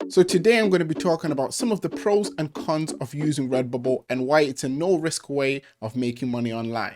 So today I'm going to be talking about some of the pros and cons of using Redbubble and why it's a no risk way of making money online.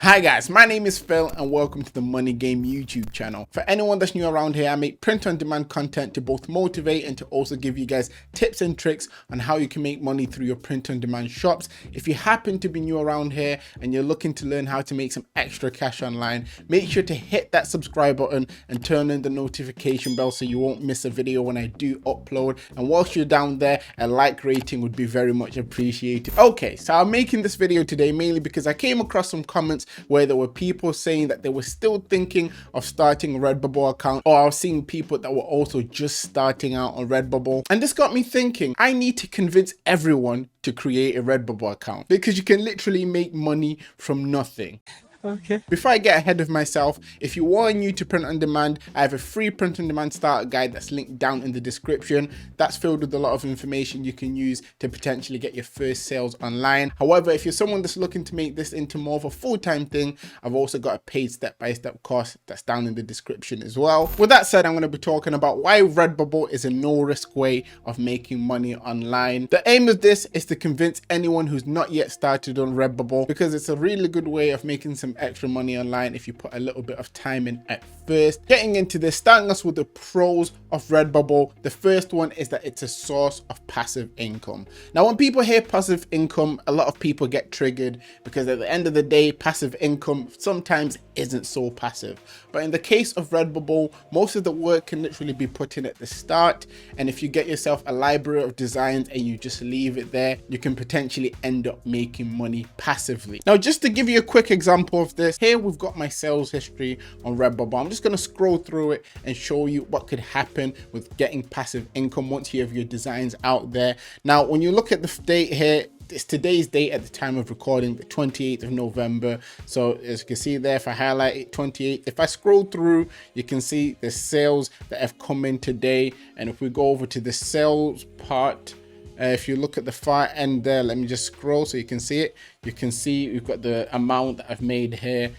Hi guys, my name is Phil and welcome to the Money Game YouTube channel. For anyone that's new around here, I make print on demand content to both motivate and to also give you guys tips and tricks on how you can make money through your print on demand shops. If you happen to be new around here and you're looking to learn how to make some extra cash online, make sure to hit that subscribe button and turn on the notification bell so you won't miss a video when I do upload. And whilst you're down there, a like rating would be very much appreciated. Okay, so I'm making this video today mainly because I came across some comments where there were people saying that they were still thinking of starting a Redbubble account, or I was seeing people that were also just starting out on Redbubble. And this got me thinking, I need to convince everyone to create a Redbubble account because you can literally make money from nothing. Okay. Before I get ahead of myself, if you are new to print on demand, I have a free print on demand starter guide that's linked down in the description. That's filled with a lot of information you can use to potentially get your first sales online. However, if you're someone that's looking to make this into more of a full-time thing, I've also got a paid step-by-step course that's down in the description as well. With that said, I'm going to be talking about why Redbubble is a no-risk way of making money online. The aim of this is to convince anyone who's not yet started on Redbubble because it's a really good way of making some extra money online if you put a little bit of time in at first. Getting into this, starting us with the pros of Redbubble, the first one is that it's a source of passive income. Now, when people hear passive income, a lot of people get triggered because at the end of the day, passive income sometimes isn't so passive. But in the case of Redbubble, most of the work can literally be put in at the start. And if you get yourself a library of designs and you just leave it there, you can potentially end up making money passively. Now, just to give you a quick example of this, here we've got my sales history on Redbubble. I'm just going to scroll through it and show you what could happen with getting passive income once you have your designs out there. Now, when you look at the date here, it's today's date at the time of recording, the 28th of November. So as you can see there, if I highlight it, 28th, if I scroll through, you can see the sales that have come in today. And if we go over to the sales part, if you look at the far end there, let me just scroll so you can see it. You can see we've got the amount that I've made here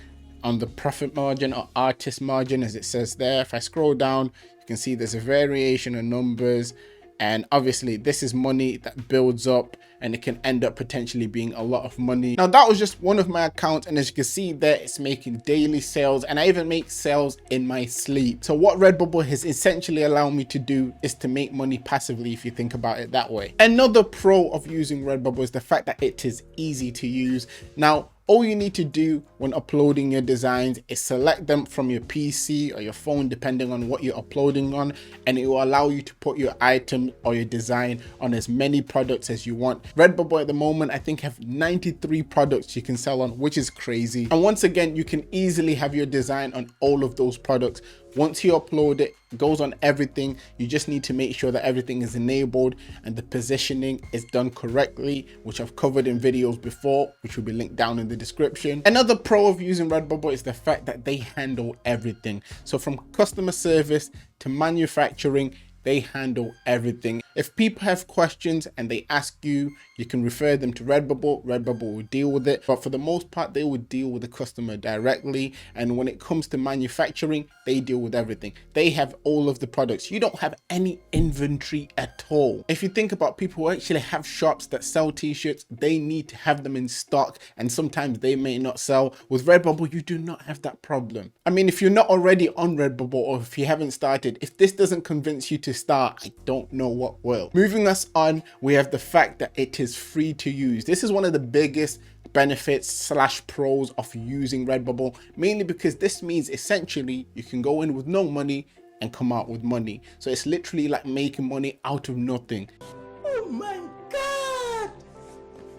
on the profit margin or artist margin, as it says there. If I scroll down, you can see there's a variation of numbers. And obviously this is money that builds up and it can end up potentially being a lot of money. Now that was just one of my accounts, and as you can see there, it's making daily sales, and I even make sales in my sleep. So what Redbubble has essentially allowed me to do is to make money passively, if you think about it that way. Another pro of using Redbubble is the fact that it is easy to use. Now, all you need to do when uploading your designs is select them from your PC or your phone, depending on what you're uploading on, and it will allow you to put your item or your design on as many products as you want. Redbubble at the moment, I think, have 93 products you can sell on, which is crazy. And once again, you can easily have your design on all of those products. Once you upload it, it goes on everything. You just need to make sure that everything is enabled and the positioning is done correctly, which I've covered in videos before, which will be linked down in the description. Another pro of using Redbubble is the fact that they handle everything. So from customer service to manufacturing, they handle everything. If people have questions and they ask you, you can refer them to Redbubble. Redbubble will deal with it. But for the most part, they would deal with the customer directly. And when it comes to manufacturing, they deal with everything. They have all of the products. You don't have any inventory at all. If you think about people who actually have shops that sell t-shirts, they need to have them in stock. And sometimes they may not sell. With Redbubble, you do not have that problem. I mean, if you're not already on Redbubble, or if you haven't started, if this doesn't convince you to start, I don't know what will. Moving us on, we have the fact that it is free to use. This is one of the biggest benefits slash pros of using Redbubble, mainly because this means essentially you can go in with no money and come out with money. So it's literally like making money out of nothing. Oh my God!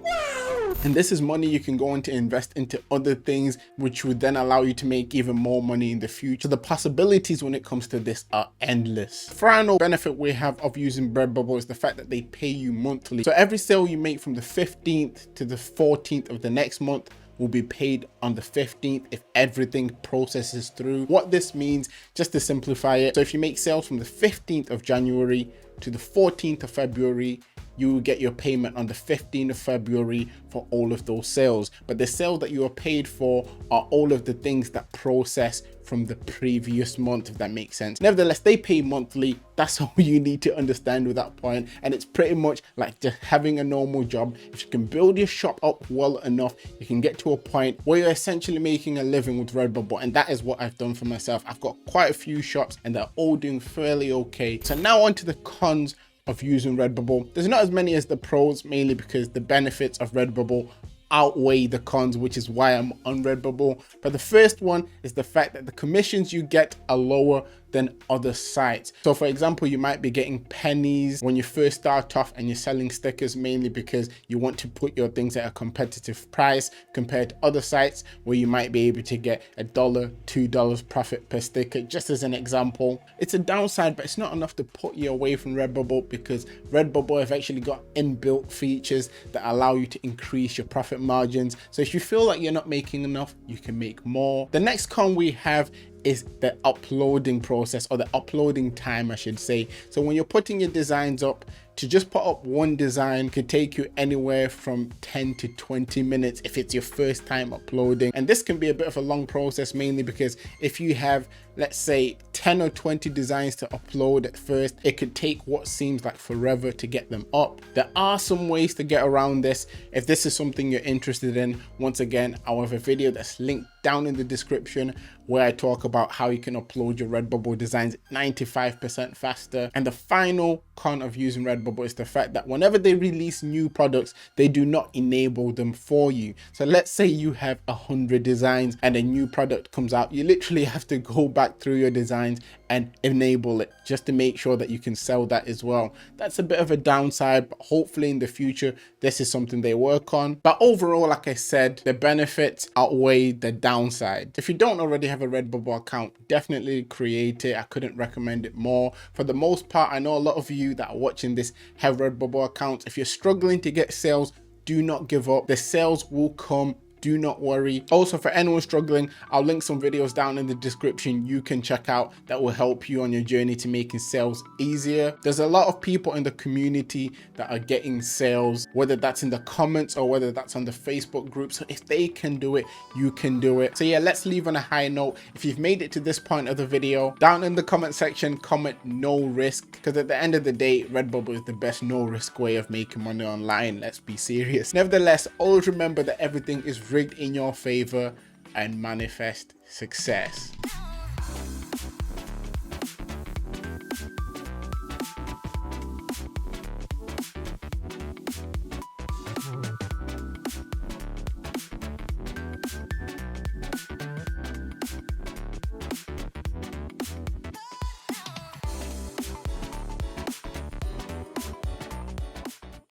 Wow! And this is money you can go on to invest into other things, which would then allow you to make even more money in the future. The possibilities when it comes to this are endless. Final benefit we have of using Redbubble is the fact that they pay you monthly. So every sale you make from the 15th to the 14th of the next month will be paid on the 15th if everything processes through. What this means, just to simplify it, so if you make sales from the 15th of January to the 14th of February, you will get your payment on the 15th of February for all of those sales. But the sales that you are paid for are all of the things that process from the previous month, if that makes sense. Nevertheless, they pay monthly. That's all you need to understand with that point. And it's pretty much like just having a normal job. If you can build your shop up well enough, you can get to a point where you're essentially making a living with Redbubble. And that is what I've done for myself. I've got quite a few shops and they're all doing fairly okay. So now on to the cons of using Redbubble. There's not as many as the pros, mainly because the benefits of Redbubble outweigh the cons, which is why I'm on Redbubble. But the first one is the fact that the commissions you get are lower than other sites. So for example, you might be getting pennies when you first start off and you're selling stickers, mainly because you want to put your things at a competitive price compared to other sites where you might be able to get $1, $2 profit per sticker, just as an example. It's a downside, but it's not enough to put you away from Redbubble, because Redbubble have actually got inbuilt features that allow you to increase your profit margins. So if you feel like you're not making enough, you can make more. The next con we have is the uploading process, or the uploading time, I should say. So when you're putting your designs up, to just put up one design could take you anywhere from 10 to 20 minutes if it's your first time uploading. And this can be a bit of a long process, mainly because if you have, let's say, 10 or 20 designs to upload at first, it could take what seems like forever to get them up. There are some ways to get around this. If this is something you're interested in, once again, I'll have a video that's linked down in the description where I talk about how you can upload your Redbubble designs 95% faster. And the final con of using Redbubble is the fact that whenever they release new products, they do not enable them for you. So let's say you have 100 designs and a new product comes out, you literally have to go back through your designs and enable it just to make sure that you can sell that as well. That's a bit of a downside, but hopefully in the future this is something they work on. But overall, like I said, the benefits outweigh the downside. If you don't already have a Redbubble account, definitely create it. I couldn't recommend it more. For the most part, I know a lot of you that are watching this have Redbubble accounts. If you're struggling to get sales, do not give up. The sales will come. Do not worry. Also, for anyone struggling, I'll link some videos down in the description you can check out that will help you on your journey to making sales easier. There's a lot of people in the community that are getting sales, whether that's in the comments or whether that's on the Facebook group. So if they can do it, you can do it. So yeah, let's leave on a high note. If you've made it to this point of the video, down in the comment section, comment no risk, because at the end of the day, Redbubble is the best no risk way of making money online. Let's be serious. Nevertheless, always remember that everything is rigged in your favor and manifest success.